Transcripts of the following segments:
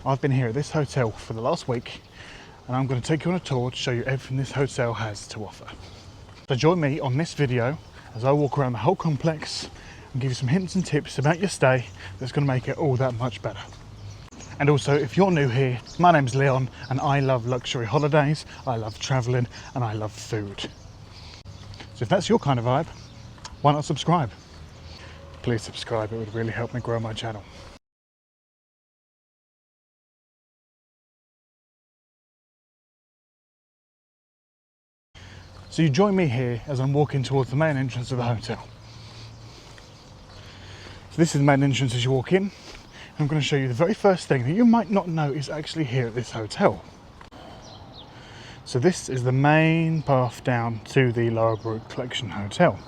I've been here at this hotel for the last week and I'm going to take you on a tour to show you everything this hotel has to offer. So join me on this video as I walk around the whole complex and give you some hints and tips about your stay that's going to make it all that much better. And also, if you're new here, my name's Leon and I love luxury holidays, I love travelling and I love food. So if that's your kind of vibe, why not subscribe? Please subscribe, it would really help me grow my channel. So you join me here as I'm walking towards the main entrance of the hotel. So this is the main entrance as you walk in. I'm going to show you the very first thing that you might not know is actually here at this hotel. So this is the main path down to the Lara Barut Collection hotel.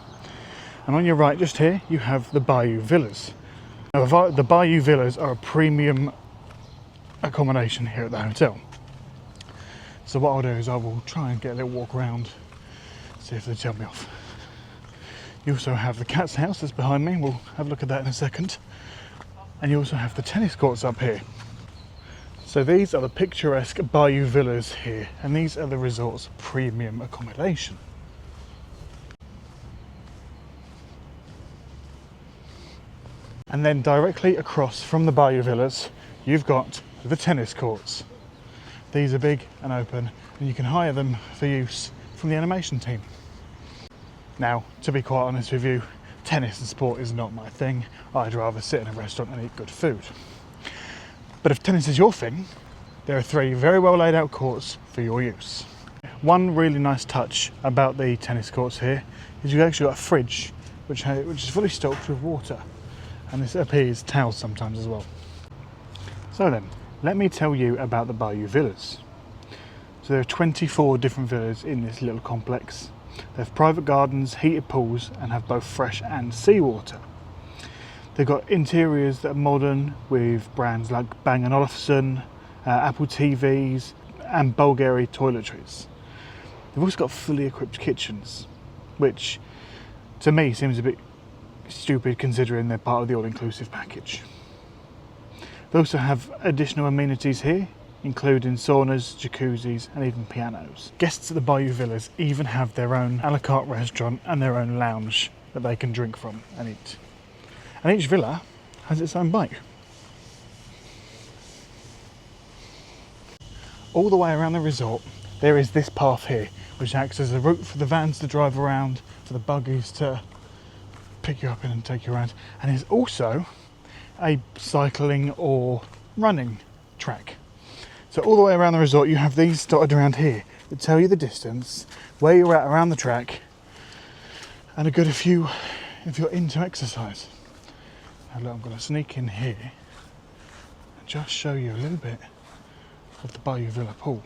And on your right just here you have the Bayou Villas. Now the Bayou Villas are a premium accommodation here at the hotel. So what I'll do is I will try and get a little walk around, see if they tell me off. You also have the cat's house that's behind me, we'll have a look at that in a second. And you also have the tennis courts up here. So these are the picturesque Bayou Villas here, and these are the resort's premium accommodation. And then directly across from the Bayou Villas, you've got the tennis courts. These are big and open, and you can hire them for use from the animation team. Now, to be quite honest with you, tennis and sport is not my thing. I'd rather sit in a restaurant and eat good food. But if tennis is your thing, there are 3 very well laid out courts for your use. One really nice touch about the tennis courts here is you've actually got a fridge which is fully stocked with water, and this appears towels sometimes as well. So then, let me tell you about the Bayou Villas. So there are 24 different villas in this little complex. They have private gardens, heated pools, and have both fresh and seawater. They've got interiors that are modern with brands like Bang & Olufsen, Apple TVs, and Bulgari toiletries. They've also got fully equipped kitchens, which to me seems a bit stupid considering they're part of the all-inclusive package. They also have additional amenities here, including saunas, jacuzzis and even pianos. Guests at the Bayou Villas even have their own a la carte restaurant and their own lounge that they can drink from and eat. And each villa has its own bike. All the way around the resort there is this path here which acts as a route for the vans to drive around, for the buggies to pick you up and take you around, and is also a cycling or running track. So all the way around the resort you have these dotted around here that tell you the distance, where you're at around the track, and are good if you're into exercise. Now look, I'm going to sneak in here and just show you a little bit of the Bayou Villa pool.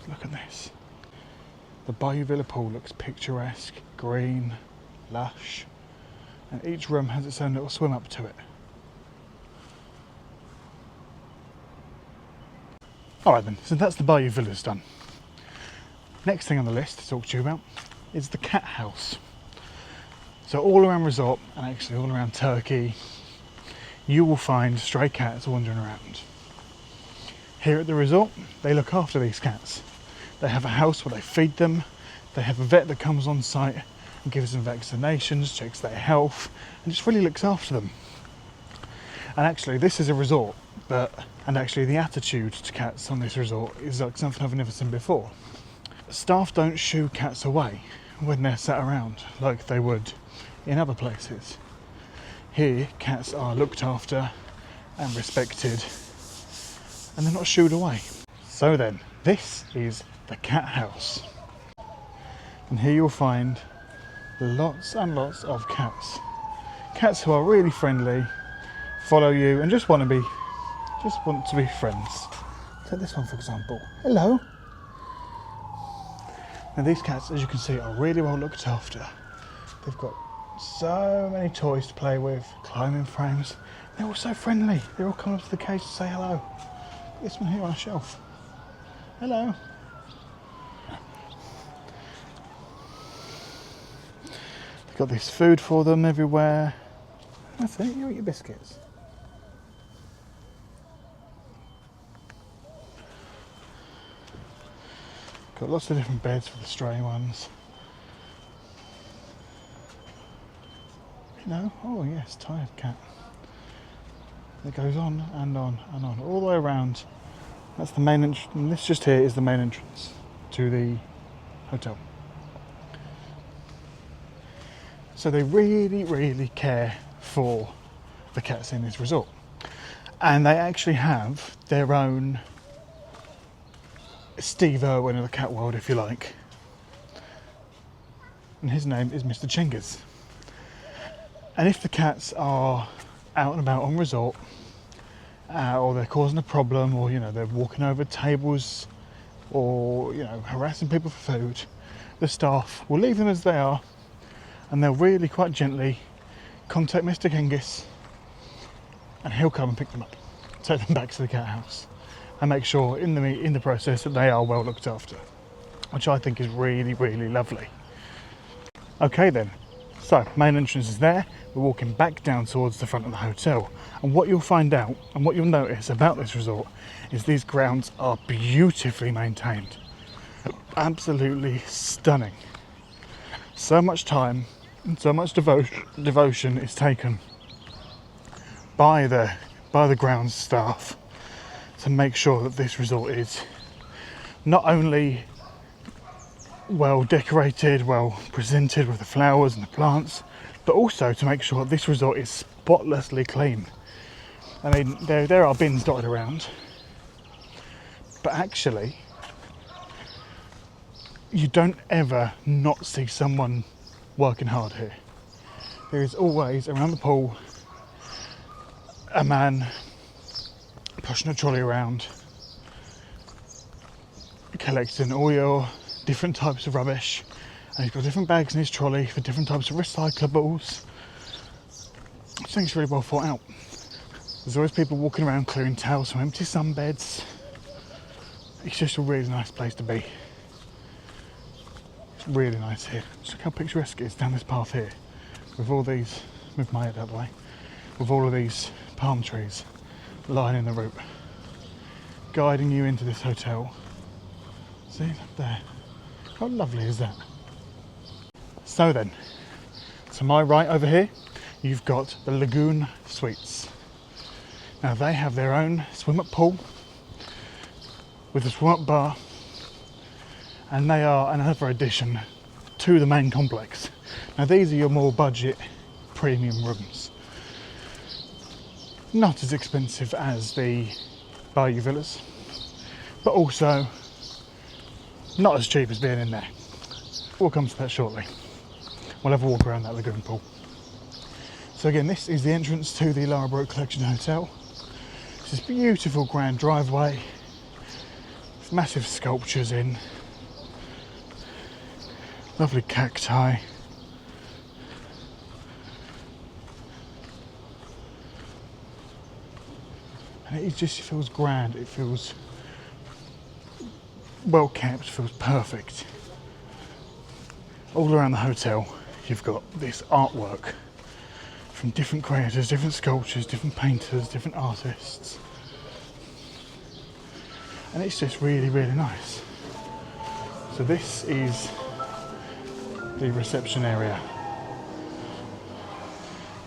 Look at this. The Bayou Villa pool looks picturesque, green, lush, and each room has its own little swim up to it. Alright then, so that's the Bayou Villas done. Next thing on the list to talk to you about is the cat house. So all around resort, and actually all around Turkey, you will find stray cats wandering around. Here at the resort, they look after these cats. They have a house where they feed them, they have a vet that comes on site and gives them vaccinations, checks their health, and just really looks after them. And actually this is a resort, and actually the attitude to cats on this resort is like something I've never seen before. Staff don't shoo cats away when they're sat around like they would in other places. Here cats are looked after and respected, and they're not shooed away. So then, this is the cat house. And here you'll find lots and lots of cats. Cats who are really friendly, follow you and just want to be friends. Take this one for example. Hello. Now these cats, as you can see, are really well looked after. They've got so many toys to play with, climbing frames. They're all so friendly. They all come up to the cage to say hello. This one here on a shelf. Hello. They've got this food for them everywhere. That's it, you eat your biscuits. Got lots of different beds for the stray ones. You know, oh yes, tired cat. It goes on and on and on, all the way around. That's the main entrance, and this just here is the main entrance to the hotel. So they really, really care for the cats in this resort. And they actually have their own Steve Irwin of the cat world, if you like. And his name is Mr. Chingas. And if the cats are out and about on resort, or they're causing a problem, or you know, they're walking over tables, or you know, harassing people for food, the staff will leave them as they are, and they'll really quite gently contact Mr. Chingas, and he'll come and pick them up, take them back to the cat house, and make sure in the process that they are well looked after, which I think is really, really lovely. Okay then, so main entrance is there. We're walking back down towards the front of the hotel, and what you'll find out and what you'll notice about this resort is these grounds are beautifully maintained, absolutely stunning. So much time and so much devotion is taken by the grounds staff to make sure that this resort is not only well decorated, well presented with the flowers and the plants, but also to make sure that this resort is spotlessly clean. I mean, there are bins dotted around, but actually you don't ever not see someone working hard here. There is always around the pool a man pushing a trolley around, collecting all your different types of rubbish, and he's got different bags in his trolley for different types of recyclables. I think it's really well thought out. There's always people walking around clearing towels from empty sunbeds. It's just a really nice place to be. It's really nice here. Just look how picturesque it is down this path here, with all these, move my head out of the way, with all of these palm trees lining the route, guiding you into this hotel. See, up there. How lovely is that? So then, to my right over here, you've got the Lagoon Suites. Now they have their own swim-up pool with a swim-up bar, and they are another addition to the main complex. Now these are your more budget premium rooms. Not as expensive as the Bayou villas, but also not as cheap as being in there. We'll come to that shortly. We'll have a walk around that lagoon pool. So again, this is the entrance to the Lara Barut Collection Hotel. It's this beautiful grand driveway with massive sculptures in, lovely cacti. And it just feels grand, it feels well kept, feels perfect. All around the hotel you've got this artwork from different creators, different sculptures, different painters, different artists, and it's just really, really nice. So this is the reception area.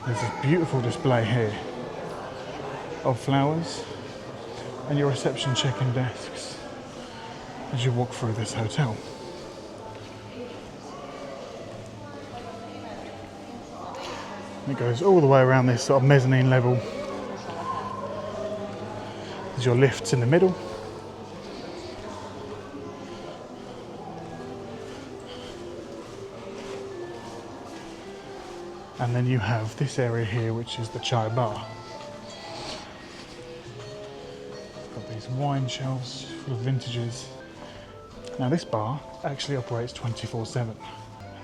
There's this beautiful display here of flowers and your reception check-in desks as you walk through this hotel. It goes all the way around this sort of mezzanine level. There's your lifts in the middle. And then you have this area here, which is the chai bar. Got these wine shelves full of vintages. Now this bar actually operates 24/7.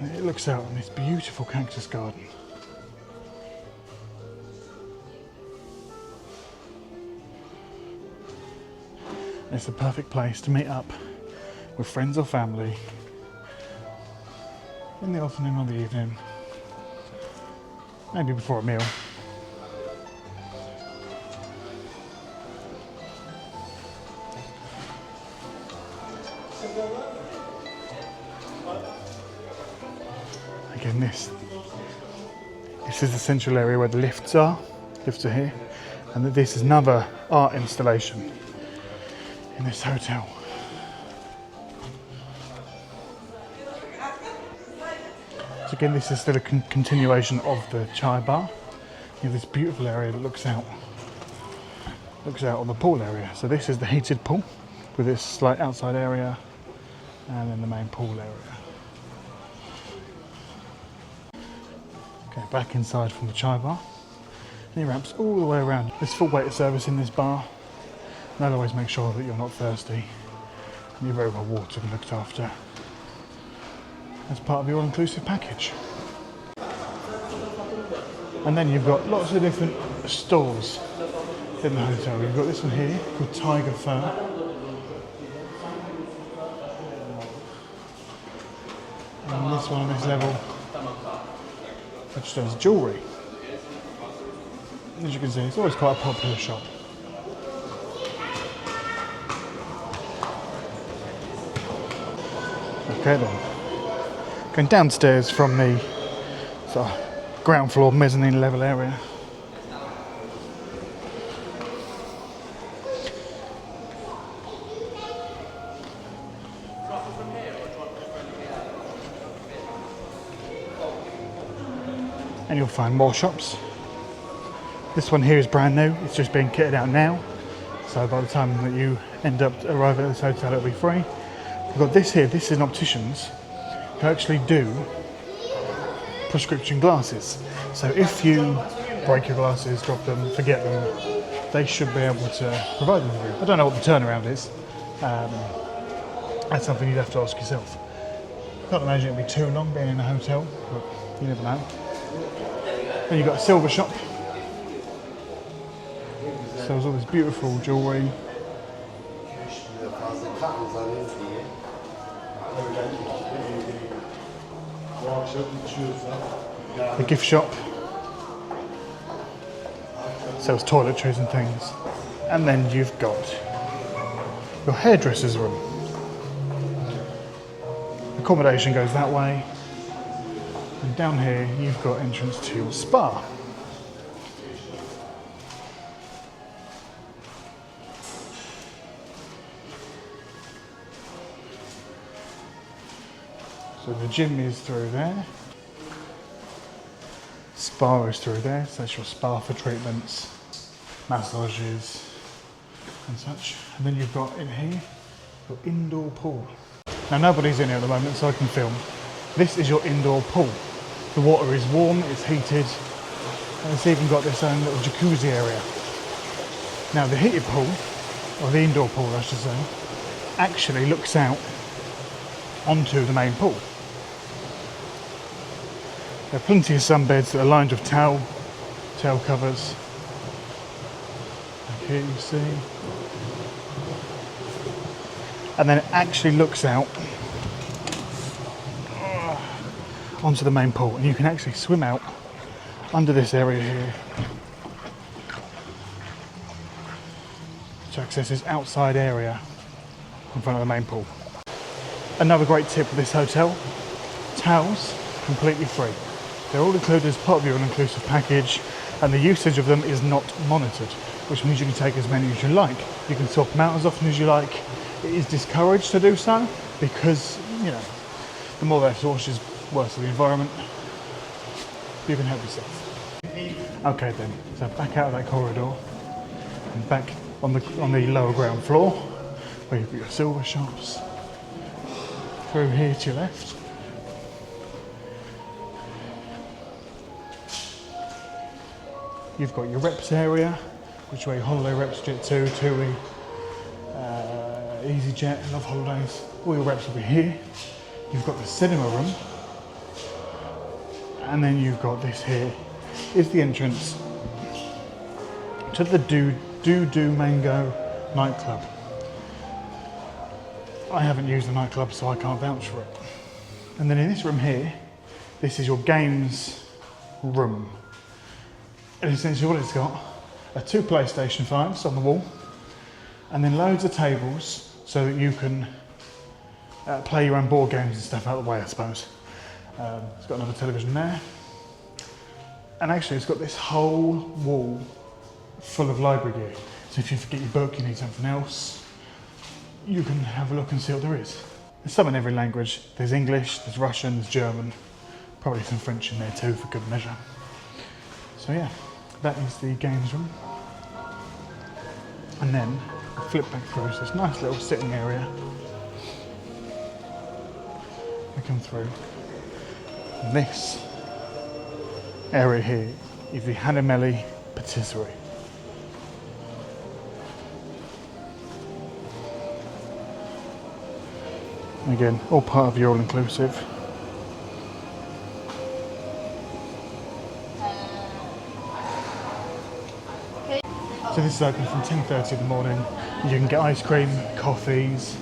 And it looks out on this beautiful cactus garden. It's the perfect place to meet up with friends or family in the afternoon or the evening, maybe before a meal. again, this is the central area where the lifts are. Lifts are here. And this is another art installation in this hotel. So again, this is still a continuation of the chai bar. You have this beautiful area that looks out on the pool area. So this is the heated pool with this slight outside area and then the main pool area. Okay, back inside from the chai bar. And it wraps all the way around. There's full waiter service in this bar. And they'll always make sure that you're not thirsty and you're very well watered and looked after as part of your all-inclusive package. And then you've got lots of different stalls in the hotel. You've got this one here called Tiger Fur. And this one on this level, which does jewellery. As you can see, it's always quite a popular shop. Okay then, going downstairs from the sort of ground floor mezzanine level area. And you'll find more shops. This one here is brand new, it's just being kitted out now. So by the time that you end up arriving at this hotel, it'll be free. We've got this here, this is an optician's who actually do prescription glasses. So if you break your glasses, drop them, forget them, they should be able to provide them for you. I don't know what the turnaround is. That's something you'd have to ask yourself. Can't imagine it'd be too long being in a hotel, but you never know. Then you've got a silver shop. Sells all this beautiful jewellery. The gift shop. Sells toiletries and things. And then you've got your hairdresser's room. Accommodation goes that way. And down here you've got entrance to your spa. So the gym is through there. Spa is through there, so that's your spa for treatments, massages and such. And then you've got in here your indoor pool. Now nobody's in here at the moment, so I can film. This is your indoor pool. The water is warm, it's heated, and it's even got this own little jacuzzi area. Now the heated pool, or the indoor pool I should say, actually looks out onto the main pool. There are plenty of sunbeds that are lined with towel covers. Like here you see. And then it actually looks out onto the main pool, and you can actually swim out under this area here to access this outside area in front of the main pool. Another great tip with this hotel, towels completely free. They're all included as part of your all-inclusive package, and the usage of them is not monitored, which means you can take as many as you like. You can swap them out as often as you like. It is discouraged to do so because, you know, the more they're sourced is worse for the environment. You can help yourself. Okay then, so back out of that corridor and back on the lower ground floor where you've got your silver shops. Through here to your left. You've got your reps area, which is where your holiday reps, Jet2, TUI, EasyJet, Love Holidays. All your reps will be here. You've got the cinema room. And then you've got this here is the entrance to the Do Mango nightclub. I haven't used the nightclub, so I can't vouch for it. And then in this room here, this is your games room. And essentially what it's got are 2 PlayStation 5s on the wall, and then loads of tables so that you can play your own board games and stuff out of the way, I suppose. It's got another television there. And actually it's got this whole wall full of library gear. So if you forget your book, you need something else, you can have a look and see what there is. There's some in every language. There's English, there's Russian, there's German, probably some French in there too for good measure. So yeah, that is the games room. And then flip back through, so this nice little sitting area. We come through. This area here is the Hanameli Patisserie. Again, all part of your all-inclusive. So this is open from 10:30 in the morning. You can get ice cream, coffees,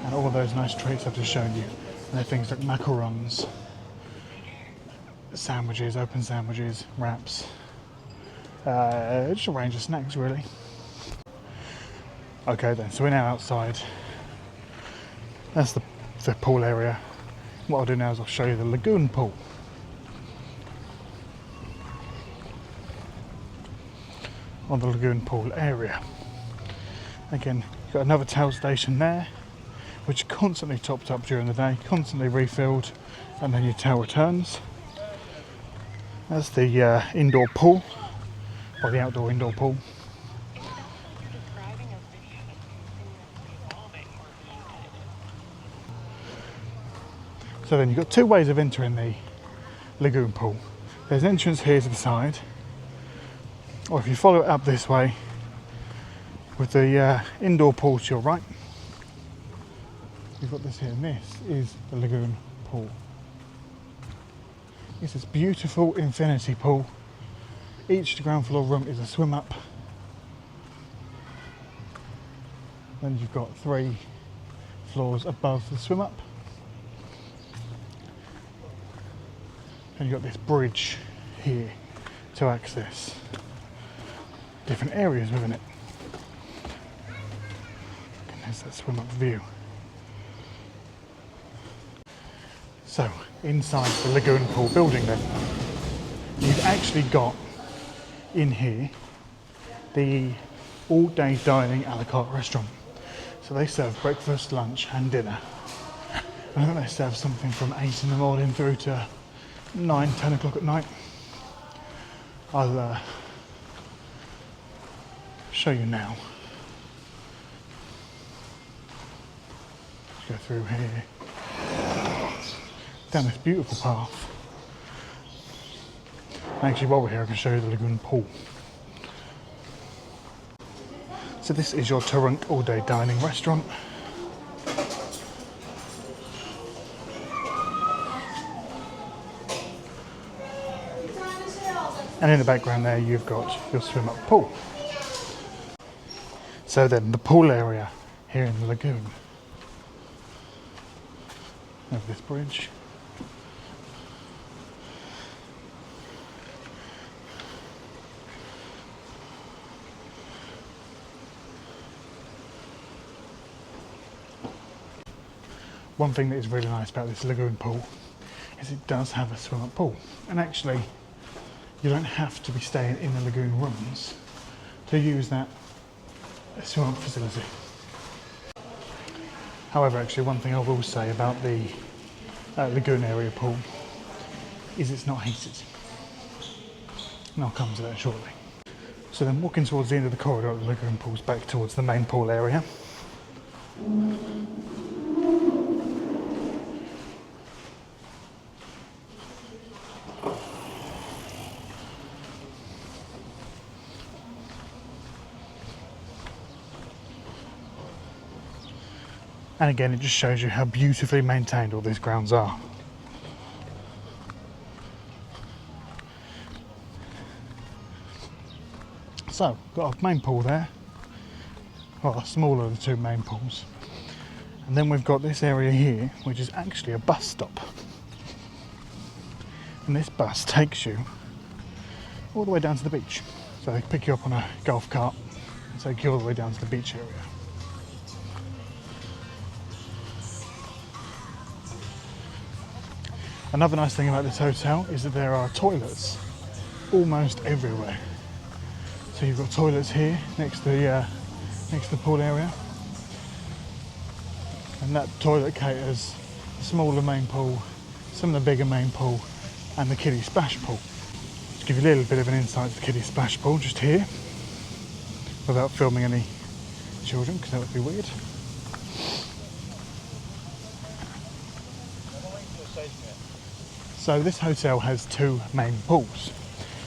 and all of those nice treats I've just shown you. And they're things like macarons, sandwiches, open sandwiches, wraps, just a range of snacks really. Okay then, so we're now outside. That's the pool area. What I'll do now is I'll show you the Lagoon pool. On the Lagoon pool area. Again, you've got another towel station there, which is constantly topped up during the day, constantly refilled, and then your towel returns. That's the indoor pool, or the outdoor indoor pool. So then you've got two ways of entering the Lagoon pool. There's an entrance here to the side, or if you follow it up this way, with the indoor pool to your right, you've got this here, and this is the Lagoon pool. It's this beautiful infinity pool. Each ground floor room is a swim up. Then you've got 3 floors above the swim up. And you've got this bridge here to access different areas within it. And there's that swim up view. So, inside the Lagoon pool building then, you've actually got in here the all-day dining a la carte restaurant. So they serve breakfast, lunch and dinner. I think they serve something from 8 in the morning through to 9, 10 o'clock at night. I'll show you now. Let's go through here, down this beautiful path. Actually, while we're here, I can show you the Lagoon pool. So this is your Torrent all-day dining restaurant. And in the background there, you've got your swim up pool. So then, the pool area here in the Lagoon. Over this bridge. One thing that is really nice about this Lagoon pool is it does have a swim up pool. And actually, you don't have to be staying in the Lagoon rooms to use that swim up facility. However, actually, one thing I will say about the Lagoon area pool is it's not heated. And I'll come to that shortly. So then walking towards the end of the corridor of the Lagoon pool's back towards the main pool area. And again, it just shows you how beautifully maintained all these grounds are. So, got our main pool there, well, the smaller of the 2 main pools. And then we've got this area here, which is actually a bus stop. And this bus takes you all the way down to the beach. So they pick you up on a golf cart and take you all the way down to the beach area. Another nice thing about this hotel is that there are toilets almost everywhere. So you've got toilets here next to the pool area, and that toilet caters the smaller main pool, some of the bigger main pool, and the kiddie splash pool. To give you a little bit of an insight to the kiddie splash pool, just here, without filming any children, because that would be weird. So this hotel has two main pools.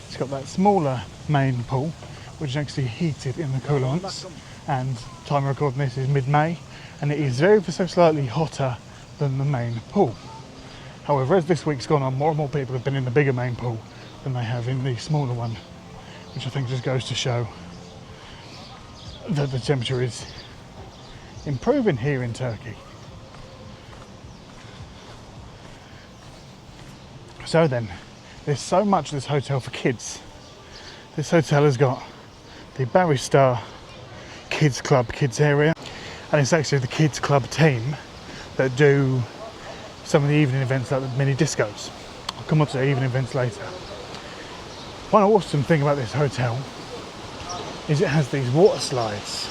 It's got that smaller main pool, which is actually heated in the cooler months, and time of recording this is mid-May, and it is very so slightly hotter than the main pool. However, as this week's gone on, more and more people have been in the bigger main pool than they have in the smaller one, which I think just goes to show that the temperature is improving here in Turkey. So then, there's so much of this hotel for kids. This hotel has got the Bayou Kids Club kids area, and it's actually the kids club team that do some of the evening events like the mini discos. I'll come on to the evening events later. One awesome thing about this hotel is it has these water slides.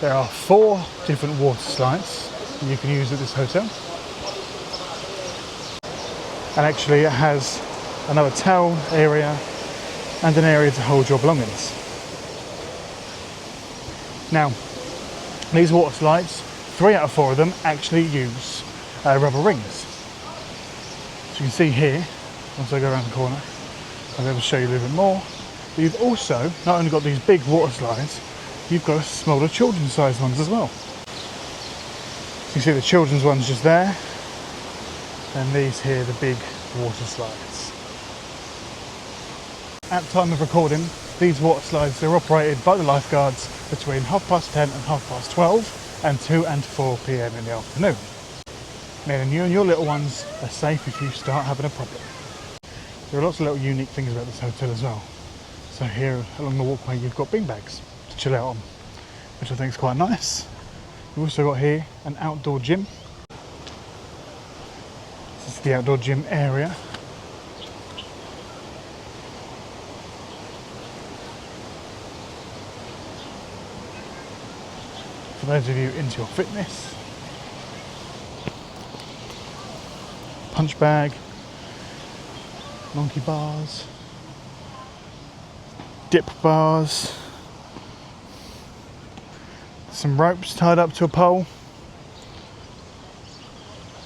There are 4 different water slides that you can use at this hotel. And actually it has another towel area and an area to hold your belongings. Now, these water slides, 3 out of 4 of them actually use rubber rings. So you can see here, once I go around the corner, I'll be able to show you a little bit more. But you've also not only got these big water slides, you've got smaller children's sized ones as well. So you can see the children's ones just there, and these here, the big water slides. At time of recording, these water slides are operated by the lifeguards between 10:30 and 12:30 and 2 and 4 p.m. in the afternoon. Meaning you and your little ones are safe if you start having a problem. There are lots of little unique things about this hotel as well. So here along the walkway you've got beanbags to chill out on, which I think is quite nice. You've also got here an outdoor gym. This is the outdoor gym area. For those of you into your fitness. Punch bag, monkey bars, dip bars, some ropes tied up to a pole,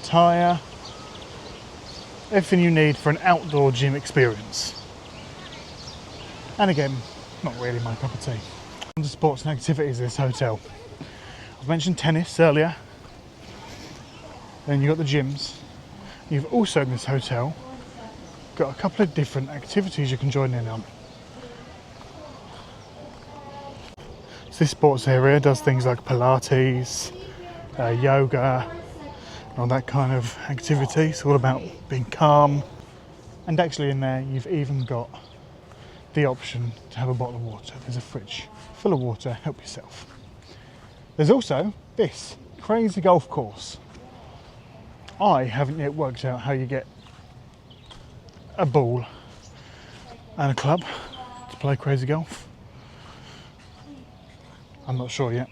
tyre, everything you need for an outdoor gym experience. And again, not really my cup of tea. On to sports and activities at this hotel. I've mentioned tennis earlier, then you've got the gyms. You've also in this hotel got a couple of different activities you can join in on. So this sports area does things like Pilates, yoga, and all that kind of activity. It's all about being calm. And actually in there you've even got the option to have a bottle of water. There's a fridge full of water, help yourself. There's also this crazy golf course. I haven't yet worked out how you get a ball and a club to play crazy golf. I'm not sure yet.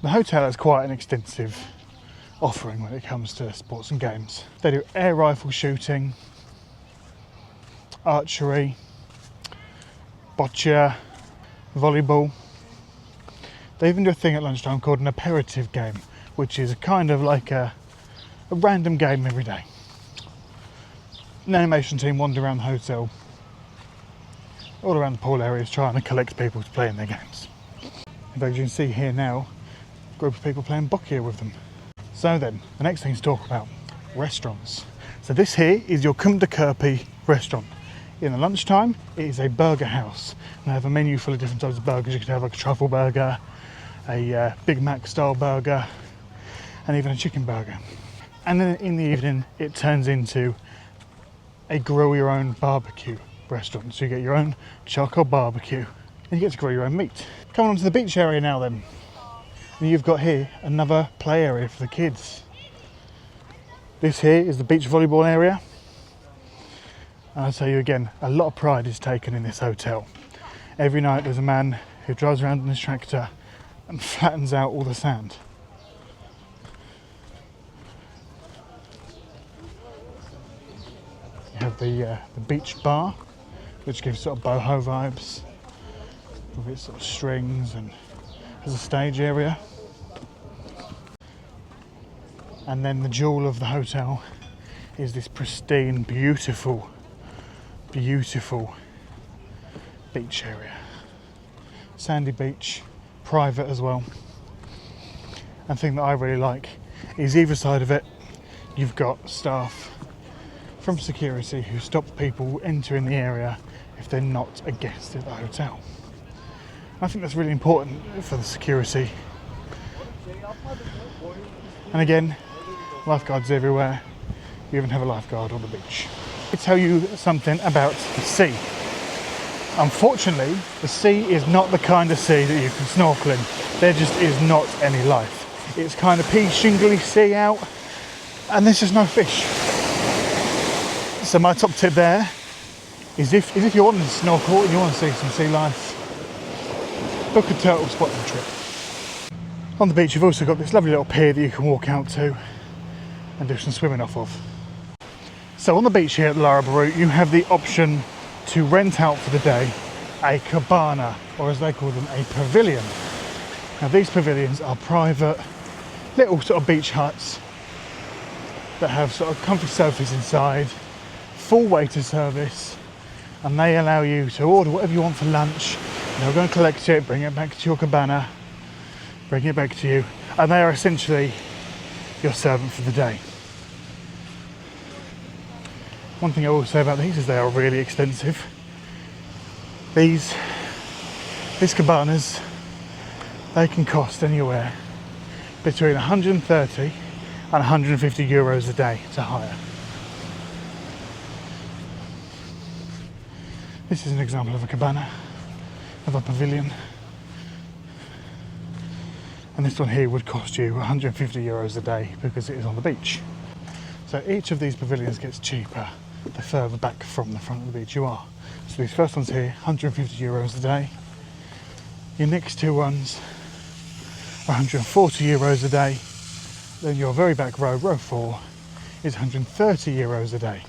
The hotel has quite an extensive offering when it comes to sports and games. They do air rifle shooting, archery, boccia, volleyball. They even do a thing at lunchtime called an aperitif game, which is kind of like a random game every day. An animation team wander around the hotel, all around the pool areas, trying to collect people to play in their games. In fact, you can see here now a group of people playing boccia with them. So then, the next thing to talk about, restaurants. So this here is your Kum de Kerpi restaurant. In the lunchtime, it is a burger house. And they have a menu full of different types of burgers. You can have like a truffle burger, a Big Mac style burger, and even a chicken burger. And then in the evening, it turns into a grill your own barbecue restaurant. So you get your own charcoal barbecue and you get to grill your own meat. Coming on to the beach area now then. And you've got here another play area for the kids. This here is the beach volleyball area. And I'll tell you again, a lot of pride is taken in this hotel. Every night there's a man who drives around in his tractor and flattens out all the sand. You have the beach bar, which gives sort of boho vibes, with its sort of strings, and has a stage area. And then the jewel of the hotel is this pristine, beautiful beach area. Sandy beach, private as well. And the thing that I really like is either side of it, you've got staff from security who stop people entering the area if they're not a guest at the hotel. I think that's really important for the security. And again, lifeguards everywhere. You even have a lifeguard on the beach. Let me tell you something about the sea. Unfortunately, the sea is not the kind of sea that you can snorkel in. There just is not any life. It's kind of pea shingly sea out, and there's just no fish. So my top tip there is if you want to snorkel and you want to see some sea life, book a turtle spotting trip. On the beach you've also got this lovely little pier that you can walk out to and do some swimming off of. So on the beach here at Lara Barut you have the option to rent out for the day a cabana, or as they call them, a pavilion. Now these pavilions are private little sort of beach huts that have sort of comfy sofas inside, full waiter service, and they allow you to order whatever you want for lunch. They'll go and collect it, bring it back to your cabana, bring it back to you, and they are essentially your servant for the day. One thing I will say about these is they are really expensive. These cabanas, they can cost anywhere between 130 and 150 euros a day to hire. This is an example of a cabana, of a pavilion. And this one here would cost you 150 euros a day because it is on the beach. So each of these pavilions gets cheaper the further back from the front of the beach you are. So these first ones here, 150 euros a day. Your next two ones are 140 euros a day. Then your very back row, row 4, is 130 euros a day.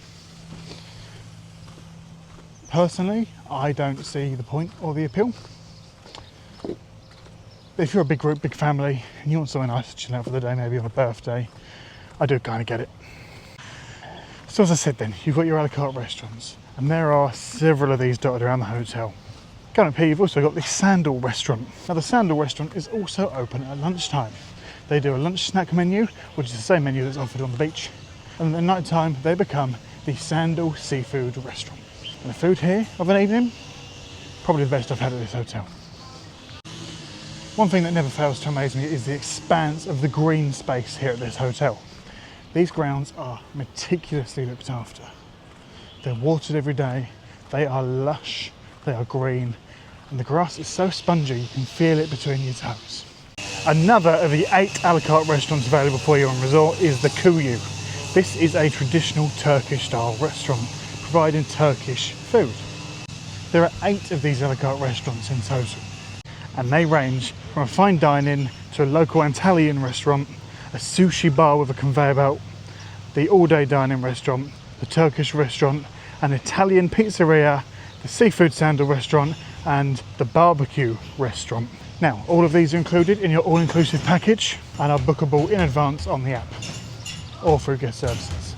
Personally, I don't see the point or the appeal. If you're a big group, big family, and you want somewhere nice to chill out for the day, maybe on a birthday, I do kind of get it. So as I said then, you've got your a la carte restaurants, and there are several of these dotted around the hotel. Going up here, you've also got the Sandal restaurant. Now the Sandal restaurant is also open at lunchtime. They do a lunch snack menu, which is the same menu that's offered on the beach. And at night time, they become the Sandal Seafood Restaurant. And the food here of an evening, probably the best I've had at this hotel. One thing that never fails to amaze me is the expanse of the green space here at this hotel. These grounds are meticulously looked after. They're watered every day, they are lush, they are green, and the grass is so spongy you can feel it between your toes. Another of the 8 a la carte restaurants available for you on resort is the Kuyu. This is a traditional Turkish style restaurant providing Turkish food. There are 8 of these a la carte restaurants in total, and they range from a fine dining to a local Antalyan restaurant, a sushi bar with a conveyor belt, the all-day dining restaurant, the Turkish restaurant, an Italian pizzeria, the seafood sandal restaurant, and the barbecue restaurant. Now, all of these are included in your all-inclusive package and are bookable in advance on the app or through guest services.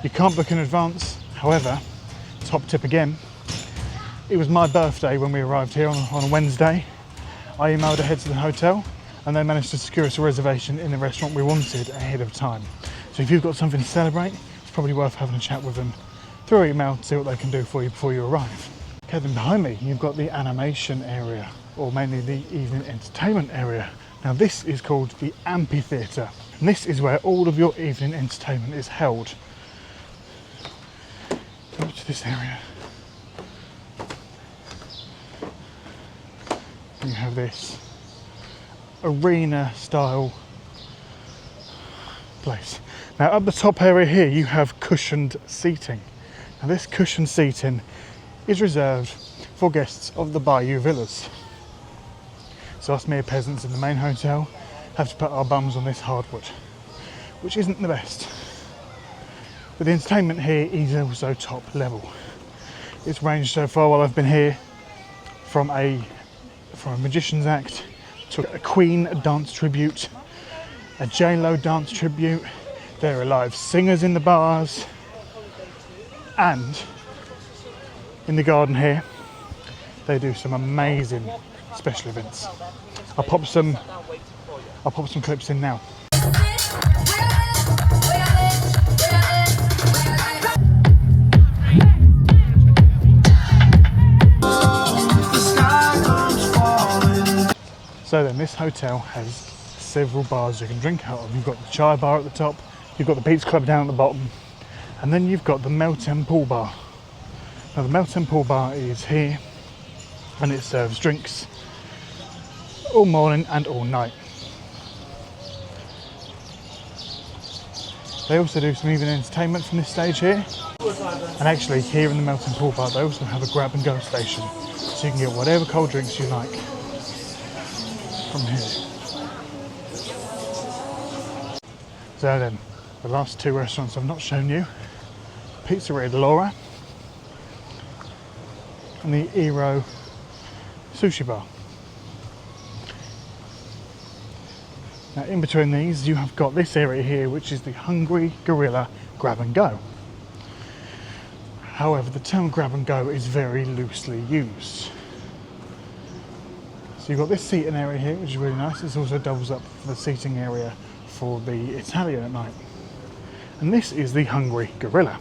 You can't book in advance, however, top tip again, it was my birthday when we arrived here on a Wednesday. I emailed ahead to the hotel and they managed to secure us a reservation in the restaurant we wanted ahead of time. So if you've got something to celebrate, it's probably worth having a chat with them through email to see what they can do for you before you arrive. Okay, then behind me you've got the animation area, or mainly the evening entertainment area. Now this is called the amphitheatre, and this is where all of your evening entertainment is held. Come up to this area. you have this arena style place. Now up the top area here you have cushioned seating. Now this cushioned seating is reserved for guests of the Bayou villas. So us mere peasants in the main hotel have to put our bums on this hardwood, which isn't the best. But the entertainment here is also top level. It's ranged so far while I've been here from a magician's act to a Queen dance tribute, a J-Lo dance tribute. There are live singers in the bars, and in the garden here they do some amazing special events. I'll pop some clips in now. So then this hotel has several bars you can drink out of. You've got the chai bar at the top, you've got the beach club down at the bottom, and then you've got the Meltem Pool Bar. Now the Meltem Pool Bar is here and it serves drinks all morning and all night. They also do some evening entertainment from this stage here. And actually here in the Meltem Pool Bar they also have a grab and go station, so you can get whatever cold drinks you like from here. So then, the last two restaurants I've not shown you, Pizzeria Lara and the Ero Sushi Bar. Now in between these you have got this area here, which is the Hungry Gorilla Grab and Go. However, the term grab and go is very loosely used. So you've got this seating area here, which is really nice. This also doubles up for the seating area for the Italian at night. And this is the Hungry Gorilla.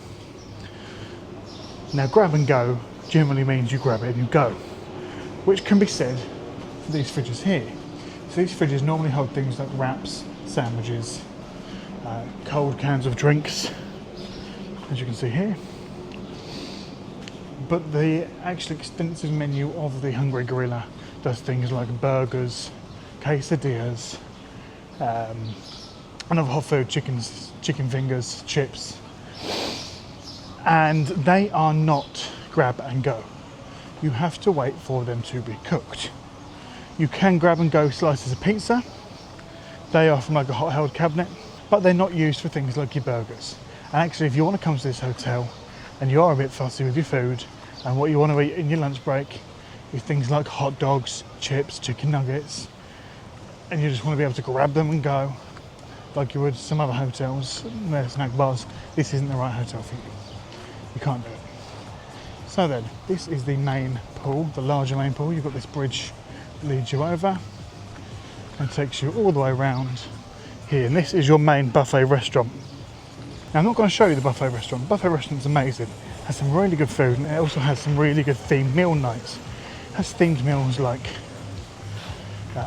Now grab and go generally means you grab it and you go, which can be said for these fridges here. So these fridges normally hold things like wraps, sandwiches, cold cans of drinks, as you can see here. But the actual extensive menu of the Hungry Gorilla does things like burgers, quesadillas, and other hot food, chicken fingers, chips. And they are not grab and go. You have to wait for them to be cooked. You can grab and go slices of pizza. They are from like a hot held cabinet, but they're not used for things like your burgers. And actually, if you want to come to this hotel and you are a bit fussy with your food and what you want to eat in your lunch break is things like hot dogs, chips, chicken nuggets, and you just want to be able to grab them and go like you would some other hotels, their snack bars, this isn't the right hotel for you. You can't do it. So then, this is the main pool, the larger main pool. You've got this bridge that leads you over and takes you all the way around here. And this is your main buffet restaurant. Now I'm not going to show you the buffet restaurant. The buffet restaurant's amazing. It has some really good food, and it also has some really good themed meal nights. It has themed meals like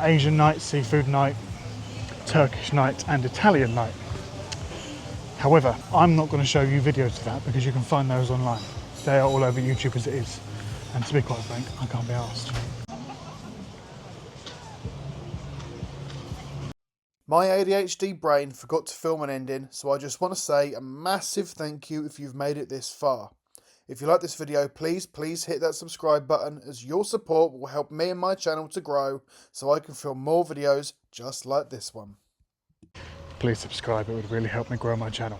Asian night, seafood night, Turkish night and Italian night. However, I'm not going to show you videos of that because you can find those online. They are all over YouTube as it is. And to be quite frank, I can't be arsed. My ADHD brain forgot to film an ending, so I just want to say a massive thank you if you've made it this far. If you like this video, please hit that subscribe button, as your support will help me and my channel to grow so I can film more videos just like this one. Please subscribe, it would really help me grow my channel.